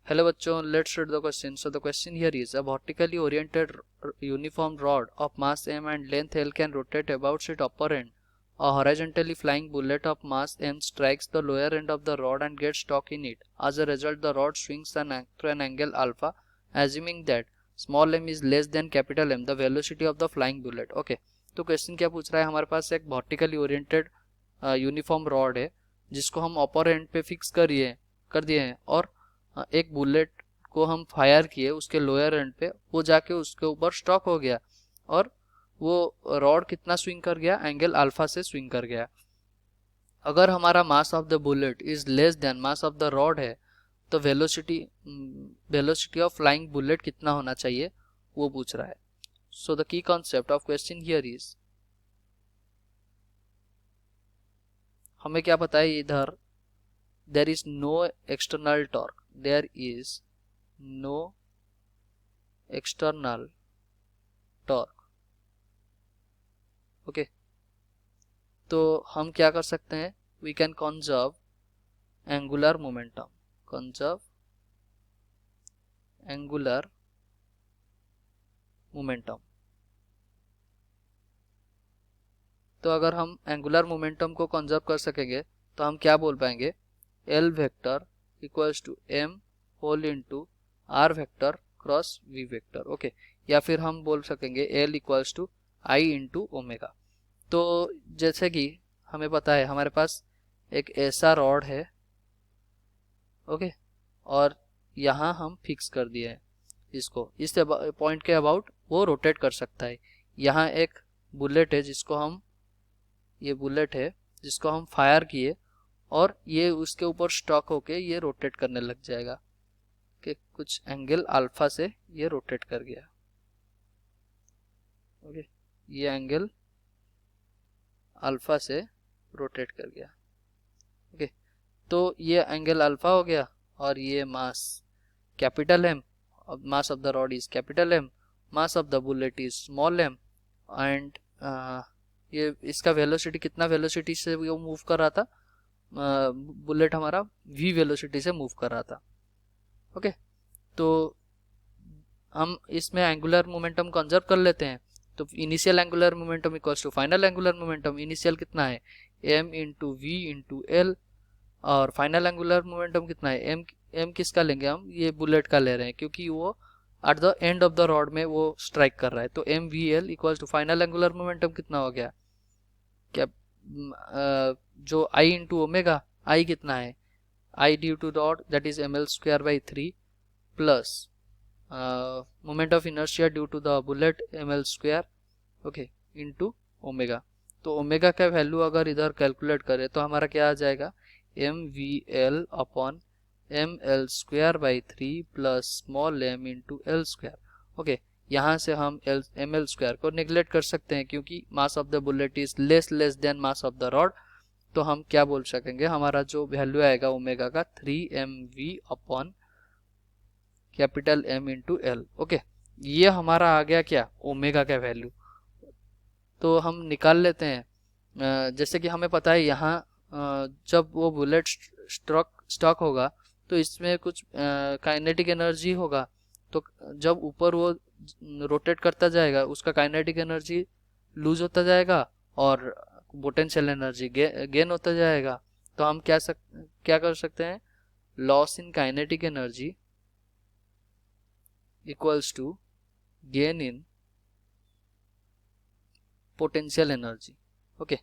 Hello bachcho, let's read the question. So the question here is a vertically oriented uniform rod of mass m and length l can rotate about its upper end. A horizontally flying bullet of mass m strikes the lower end of the rod and gets stuck in it. As a result, the rod swings through an angle alpha. Assuming that small m is less than capital M, the velocity of the flying bullet. Okay, तो question क्या पूछ रहा है, हमारे पास एक vertically oriented uniform rod है जिसको हम अपर एंड पे फिक्स कर दिए हैं और एक बुलेट को हम फायर किए उसके लोअर एंड पे, वो जाके उसके ऊपर स्टॉक हो गया और वो रॉड कितना स्विंग कर गया, एंगल अल्फा से स्विंग कर गया। अगर हमारा मास of the bullet is less than mass of the rod है तो वेलोसिटी ऑफ फ्लाइंग बुलेट कितना होना चाहिए वो पूछ रहा है। So the key concept of question here is, हमें क्या पता है इधर, there is no external torque, there is no external torque। Okay, तो हम क्या कर सकते हैं, we can conserve angular momentum, conserve angular momentum। तो अगर हम एंगुलर मोमेंटम को कंजर्व कर सकेंगे तो हम क्या बोल पाएंगे, L vector equals to m whole into r vector cross v vector. Okay, या फिर हम बोल सकेंगे L equals to i into omega. तो जैसे कि हमें पता है हमारे पास एक ऐसा रॉड है, ओके, और यहाँ हम फिक्स कर दिए हैं इसको, इस पॉइंट के अबाउट वो रोटेट कर सकता है। यहाँ एक बुलेट है जिसको हम, ये बुलेट है जिसको हम फायर किए और ये उसके ऊपर स्टॉक होके ये रोटेट करने लग जाएगा कि कुछ एंगल अल्फा से ये रोटेट कर गया। ओके, ये एंगल अल्फा से रोटेट कर गया। ओके, तो ये एंगल अल्फा हो गया और ये mass capital M, mass of the rod is capital M, mass of the bullet is small M, and ये इसका वेलोसिटी कितना वेलोसिटी से वो मूव कर रहा था, बुलेट हमारा v वेलोसिटी से मूव कर रहा था। ओके, तो हम इसमें एंगुलर मोमेंटम कंजर्व कर लेते हैं। तो initial angular momentum equals to final angular momentum, initial कितना है m into V into L, और फाइनल एंगुलर मोमेंटम कितना है m किसका लेंगे, हम ये बुलेट का ले रहे हैं क्योंकि वो at the end of the rod में वो स्ट्राइक कर रहा है। तो M V L equals to final angular momentum कितना हो गया, क्या जो i इंटू ओमेगा, i कितना है, i due to rod that is ml square by 3 plus moment of inertia due to the bullet ml square, okay, into omega. तो omega का value अगर इधर कैलकुलेट करें तो हमारा क्या आ जाएगा, M V L upon M L square by 3 plus small M into L square. Okay, यहाँ से हम एम एल स्क्वायर को नेग्लेक्ट कर सकते हैं क्योंकि mass of the bullet is less than mass of the rod. तो हम क्या बोल सकेंगे, हमारा जो वैल्यू आएगा ओमेगा का 3mv upon capital M into L. Okay, ये हमारा आ गया क्या, ओमेगा का वैल्यू। तो हम निकाल लेते हैं, जैसे कि हमें पता है यहाँ जब वो बुलेट स्टॉक होगा तो इसमें कुछ काइनेटिक एनर्जी होगा। तो जब ऊपर वो रोटेट करता जाएगा उसका काइनेटिक एनर्जी लूज होता जाएगा और पोटेंशियल एनर्जी गेन होता जाएगा। तो हम क्या कर सकते हैं, loss in kinetic energy equals to gain in potential energy. Okay,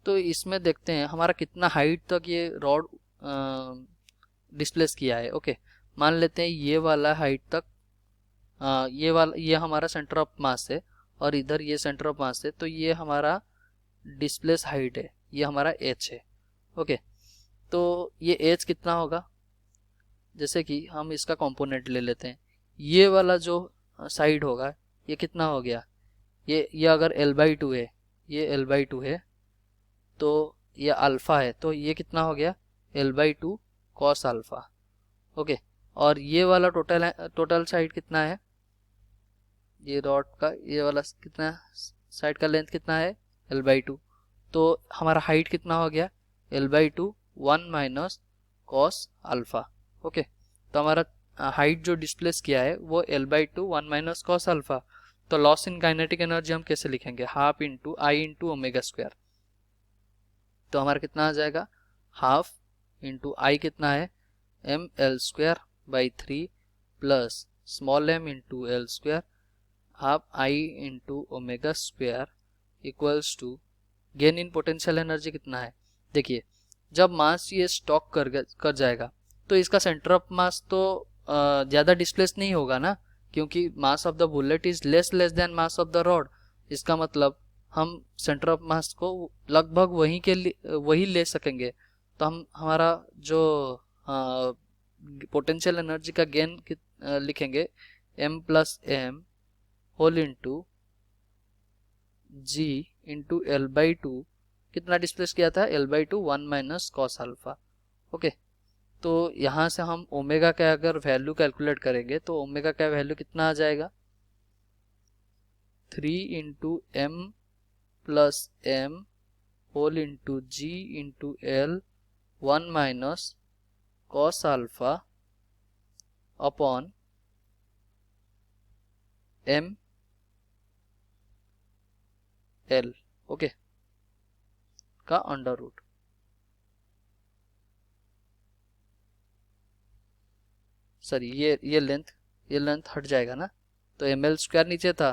तो इसमें देखते हैं हमारा कितना हाइट तक ये रॉड डिस्प्लेस किया है। ओके, मान लेते हैं ये वाला हाइट तक, ये हमारा सेंटर ऑफ मास है और इधर ये सेंटर ऑफ मास है, तो ये हमारा डिस्प्लेस हाइट है, ये हमारा h है। ओके, तो ये h कितना होगा, जैसे कि हम इसका कंपोनेंट ले लेते हैं, ये वाला जो साइड होगा ये कितना हो गया, ये अगर l/2 है, ये l/2 है तो ये अल्फा है, तो ये कितना हो गया l/2 cos अल्फा। ओके, और ये वाला टोटल साइड कितना है, ये रॉड का ये वाला कितना साइड का लेंथ कितना है l/2, तो हमारा हाइट कितना हो गया l/2 1 minus cos alpha. Okay, तो हमारा हाइट जो डिस्प्लेस किया है वो L/2 1 माइनस कॉस अल्फा। तो लॉस इन काइनेटिक एनर्जी हम कैसे लिखेंगे, हाफ इंटू आई इंटू ओमेगा स्क्वायर। तो हमारा कितना आ जाएगा, हाफ इंटू आई कितना है mL²/3 plus small m into L square half I into omega square equals to gain in potential energy कितना है। देखिए जब मास ये स्टॉक कर जाएगा तो इसका सेंटर ऑफ मास तो ज़्यादा डिस्प्लेस नहीं होगा ना, क्योंकि mass of the bullet is less than mass of the rod. इसका मतलब हम सेंटर ऑफ मास को लगभग वही ले सकेंगे। तो हम हमारा जो पोटेंशियल एनर्जी का गेन लिखेंगे m+m whole into g into L/2 कितना डिस्प्लेस किया था L/2 1 minus cos alpha. Okay, तो यहाँ से हम ओमेगा का अगर वैल्यू कैलकुलेट करेंगे तो ओमेगा का वैल्यू कितना आ जाएगा 3 into m+m whole into g into l 1 minus cos alpha upon m l okay का अंडर रूट। सॉरी ये लेंथ हट जाएगा ना, तो mL² नीचे था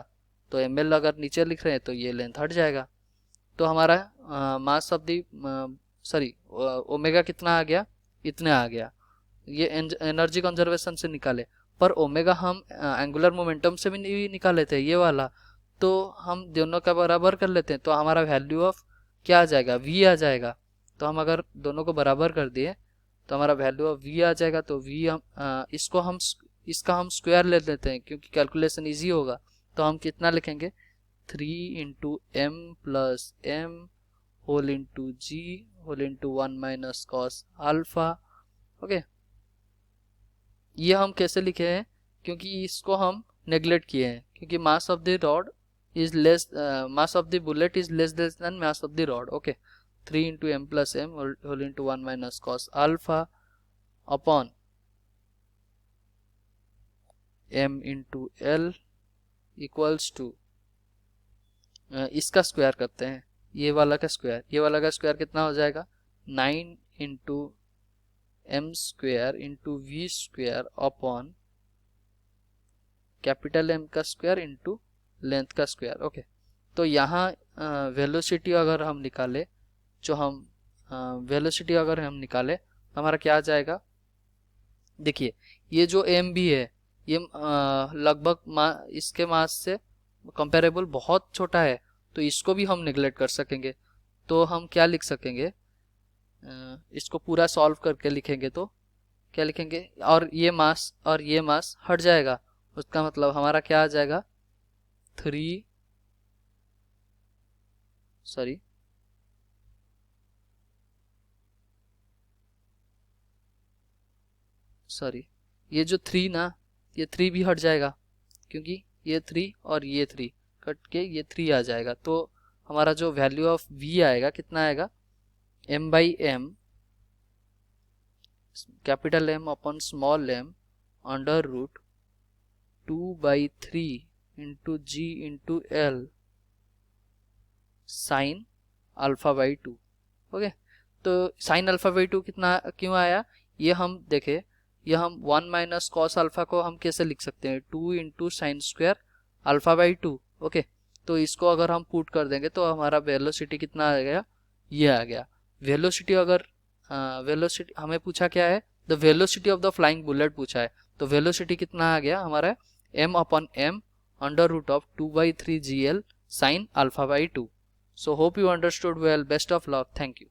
तो ml अगर नीचे लिख रहे हैं तो ये लेंथ हट जाएगा। तो हमारा mass of the sorry omega कितना आ गया, इतने आ गया। ये एनर्जी कंजर्वेशन से निकाले, पर ओमेगा हम एंगुलर मोमेंटम से भी नहीं निकाले थे ये वाला, तो हम दोनों का बराबर कर लेते हैं तो हमारा वैल्यू ऑफ क्या आ जाएगा v आ जाएगा। तो हम अगर दोनों को बराबर कर दिए तो हमारा वैल्यू ऑफ v आ जाएगा। तो v हम इसका हम स्क्वायर ले लेते हैं क्योंकि कैलकुलेशन इजी होगा। तो हम कितना लिखेंगे 3 into m+m whole into g whole into 1 minus cos alpha. Okay, ये हम कैसे लिखे हैं, क्योंकि इसको हम नेग्लेक्ट किए हैं, क्योंकि mass of the rod is less mass of the bullet is less than mass of the rod. Okay, 3 into m+m whole into 1 minus cos alpha upon m into L equals to इसका square करते हैं, ये वाला का square कितना हो जाएगा 9 into m² into v² upon capital M का स्क्वायर इंटू लेंथ का स्क्वायर। ओके, तो यहाँ वेलोसिटी अगर हम निकाले तो हमारा क्या आ जाएगा, देखिए ये जो m भी है ये लगभग इसके मास से कंपेरेबल बहुत छोटा है, तो इसको भी हम नेग्लेक्ट कर सकेंगे। तो हम क्या लिख सकेंगे, इसको पूरा सॉल्व करके लिखेंगे तो क्या लिखेंगे, और ये मास हट जाएगा, उसका मतलब हमारा क्या आ जाएगा 3 सॉरी ये जो 3 ना, ये 3 भी हट जाएगा क्योंकि ये 3 और ये 3 कट के ये 3 आ जाएगा। तो हमारा जो वैल्यू ऑफ v आएगा कितना आएगा m/m capital M upon small m under root 2/3 into g into l sine α/2। Okay, तो साइन α/2 कितना क्यों आया, ये हम देखे, ये हम 1 माइनस कॉस अल्फा को हम कैसे लिख सकते हैं 2 इंटू साइन स्क्वायर α/2। ओके, तो इसको अगर हम पुट कर देंगे तो हमारा वेलोसिटी कितना आ गया, ये आ गया। वेलोसिटी अगर वेलोसिटी हमें पूछा क्या है, the velocity of the flying bullet पूछा है, तो वेलोसिटी कितना आ गया हमारा m/m under root of 2/3 GL sine α/2। So hope you understood well. Best of luck. Thank you.